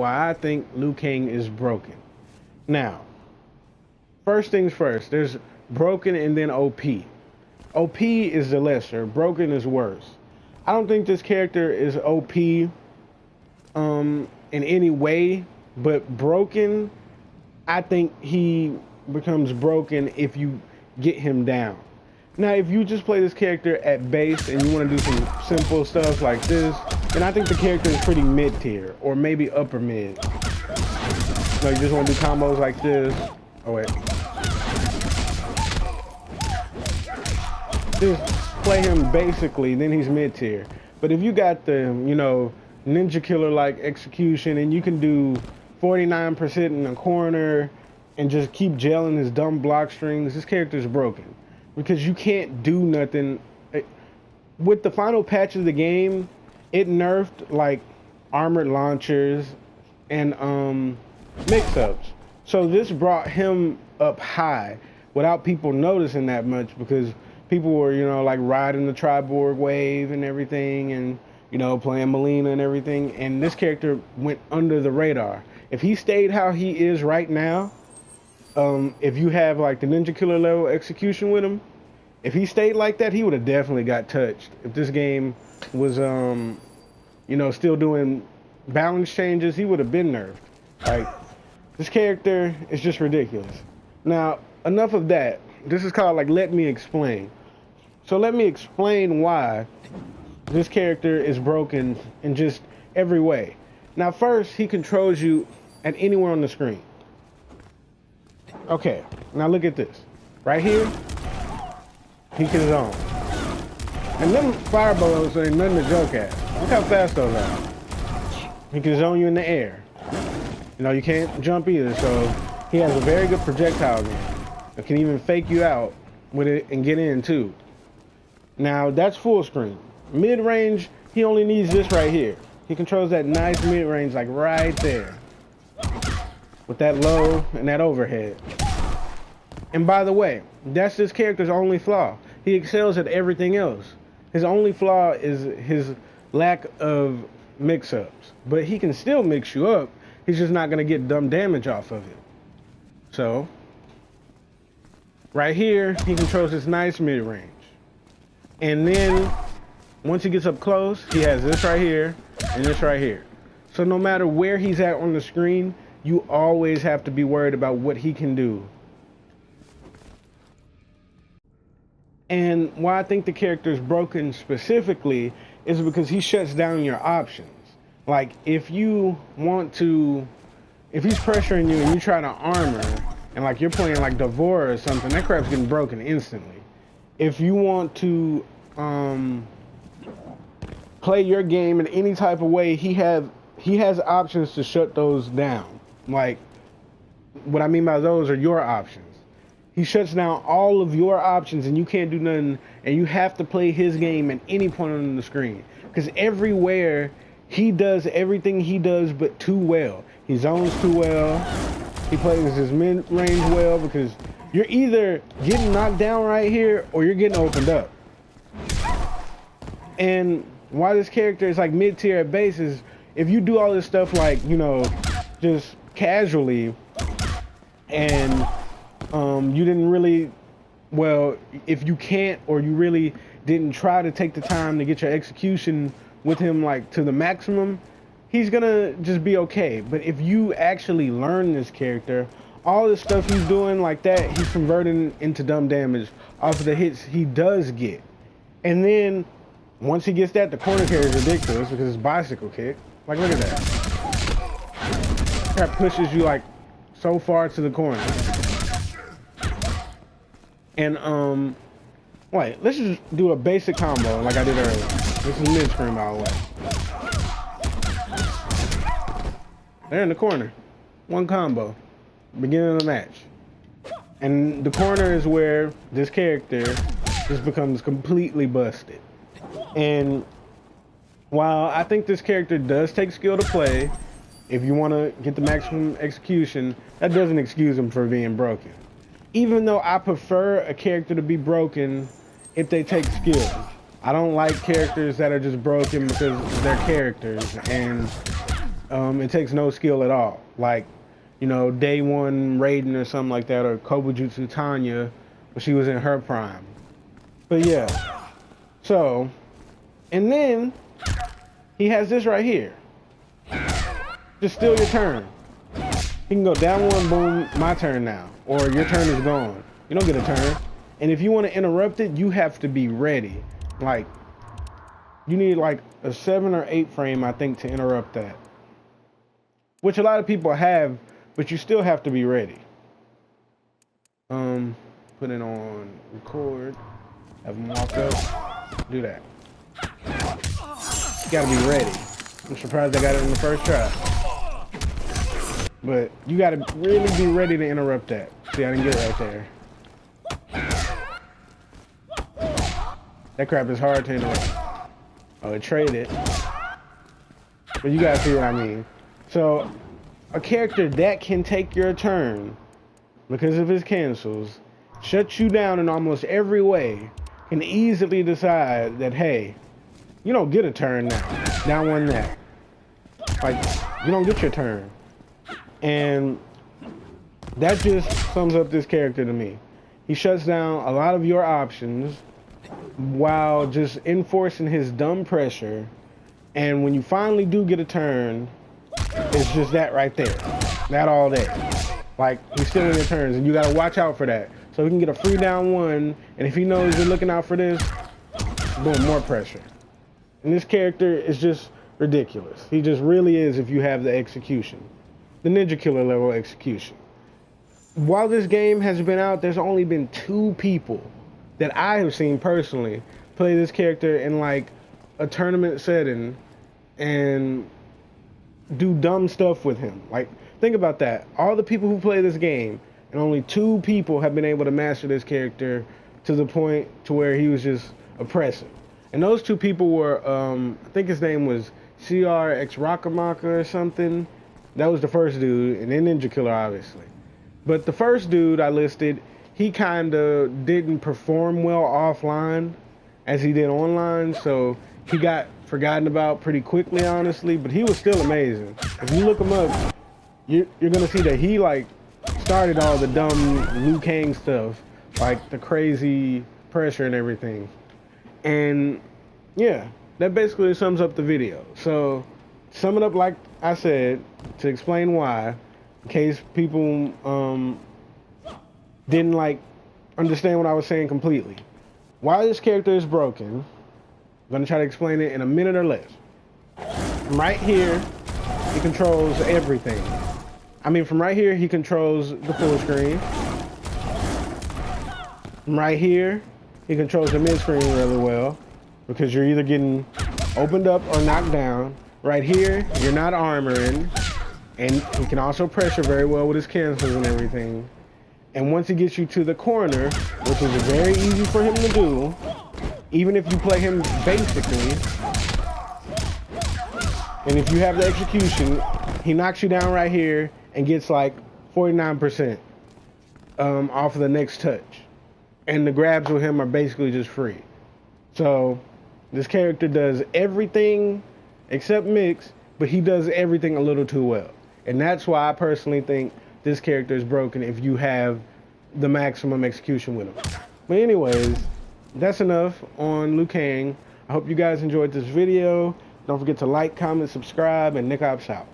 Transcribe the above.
why I think Liu Kang is broken. Now, first things first, there's broken and then OP. OP is the lesser, broken is worse. I don't think this character is OP in any way, but broken, I think he becomes broken if you get him down. Now, if you just play this character at base and you want to do some simple stuff like this, then I think the character is pretty mid-tier, or maybe upper mid. No, you just want to do combos like this. Oh, wait. Just play him basically, then he's mid-tier. But if you got the, you know, ninja killer-like execution and you can do 49% in the corner and just keep jailing his dumb block strings, this character's broken. Because you can't do nothing. With the final patch of the game, it nerfed like armored launchers and mix-ups. So this brought him up high without people noticing that much, because people were, you know, like riding the Triborg wave and everything, and, you know, playing Melina and everything. And this character went under the radar. If he stayed how he is right now, if you have like the ninja killer level execution with him, if he stayed like that, he would have definitely got touched. If this game was, you know, still doing balance changes, he would have been nerfed. Like, this character is just ridiculous. Now, enough of that. This is called like Let Me Explain. So let me explain why this character is broken in just every way. Now, first, he controls you at anywhere on the screen. Okay, now look at this. Right here, he can zone. And them fireballs ain't nothing to joke at. Look how fast those are. He can zone you in the air. You know, you can't jump either, so he has a very good projectile game. It can even fake you out with it and get in too. Now, that's full screen. Mid-range, he only needs this right here. He controls that nice mid-range, like right there, with that low and that overhead. And by the way, that's this character's only flaw. He excels at everything else. His only flaw is his lack of mix-ups. But he can still mix you up. He's just not going to get dumb damage off of it. So, right here, he controls this nice mid-range. And then, once he gets up close, he has this right here and this right here. So no matter where he's at on the screen, you always have to be worried about what he can do. And why I think the character is broken specifically is because he shuts down your options. Like, if you want to, if he's pressuring you and you try to armor, and like you're playing like Devora or something, that crap's getting broken instantly. If you want to play your game in any type of way, he has options to shut those down. Like, what I mean by those are your options. He shuts down all of your options and you can't do nothing, and you have to play his game at any point on the screen. Because everywhere, he does everything he does but too well. He zones too well. He plays his mid-range well, because you're either getting knocked down right here or you're getting opened up. And why this character is like mid-tier at base is, if you do all this stuff like, you know, just casually, and you didn't really, well, if you can't, or you really didn't try to take the time to get your execution with him like to the maximum, he's gonna just be okay. But if you actually learn this character, all the stuff he's doing like that, he's converting into dumb damage off of the hits he does get. And then once he gets that, the corner carry is ridiculous because it's bicycle kick. Like, look at that. That pushes you like so far to the corner. And wait, let's just do a basic combo like I did earlier. This is mid-screen, by the way. They're in the corner. One combo. Beginning of the match. And the corner is where this character just becomes completely busted. And while I think this character does take skill to play, if you want to get the maximum execution, that doesn't excuse him for being broken. Even though I prefer a character to be broken if they take skill. I don't like characters that are just broken because they're characters. And It takes no skill at all. Like, you know, Day One Raiden or something like that, or Kobujutsu Tanya, when she was in her prime. But yeah. So, and then he has this right here. Just steal your turn. He can go down one, boom, my turn now. Or your turn is gone. You don't get a turn. And if you want to interrupt it, you have to be ready. Like, you need like a 7 or 8 frame, I think, to interrupt that. Which a lot of people have, but you still have to be ready. Put it on record. Have them walk up. Do that. You gotta be ready. I'm surprised I got it in the first try. But you gotta really be ready to interrupt that. See, I didn't get it right there. That crap is hard to interrupt. Oh, it traded. But you gotta see what I mean. So, a character that can take your turn because of his cancels, shuts you down in almost every way, can easily decide that, hey, you don't get a turn now. Down one that. Like, you don't get your turn. And that just sums up this character to me. He shuts down a lot of your options while just enforcing his dumb pressure. And when you finally do get a turn, it's just that right there. That all day. Like, he's stealing your turns, and you gotta watch out for that. So he can get a free down one, and if he knows you're looking out for this, boom, more pressure. And this character is just ridiculous. He just really is if you have the execution. The Ninja Killer level execution. While this game has been out, there's only been 2 people that I have seen personally play this character in like a tournament setting and do dumb stuff with him. Like, think about that. All the people who play this game, and only 2 people have been able to master this character to the point to where he was just oppressive. And those 2 people were, I think his name was CRX Rockamaka or something. That was the first dude, and then Ninja Killer, obviously. But the first dude I listed, he kind of didn't perform well offline as he did online, so he got forgotten about pretty quickly, honestly, but he was still amazing. If you look him up, you're gonna see that he like started all the dumb Kang stuff, like the crazy pressure and everything. And yeah, that basically sums up the video. So, sum it up like I said, to explain why, in case people didn't like understand what I was saying completely. Why this character is broken, I'm gonna try to explain it in a minute or less. From right here, he controls everything. I mean, from right here, he controls the full screen. From right here, he controls the mid-screen really well, because you're either getting opened up or knocked down. Right here, you're not armoring, and he can also pressure very well with his cancels and everything. And once he gets you to the corner, which is very easy for him to do, even if you play him basically, and if you have the execution, he knocks you down right here and gets like 49% off of the next touch. And the grabs with him are basically just free. So this character does everything except mix, but he does everything a little too well. And that's why I personally think this character is broken if you have the maximum execution with him. But anyways, that's enough on Liu Kang. I hope you guys enjoyed this video. Don't forget to like, comment, subscribe, and Nickopz out.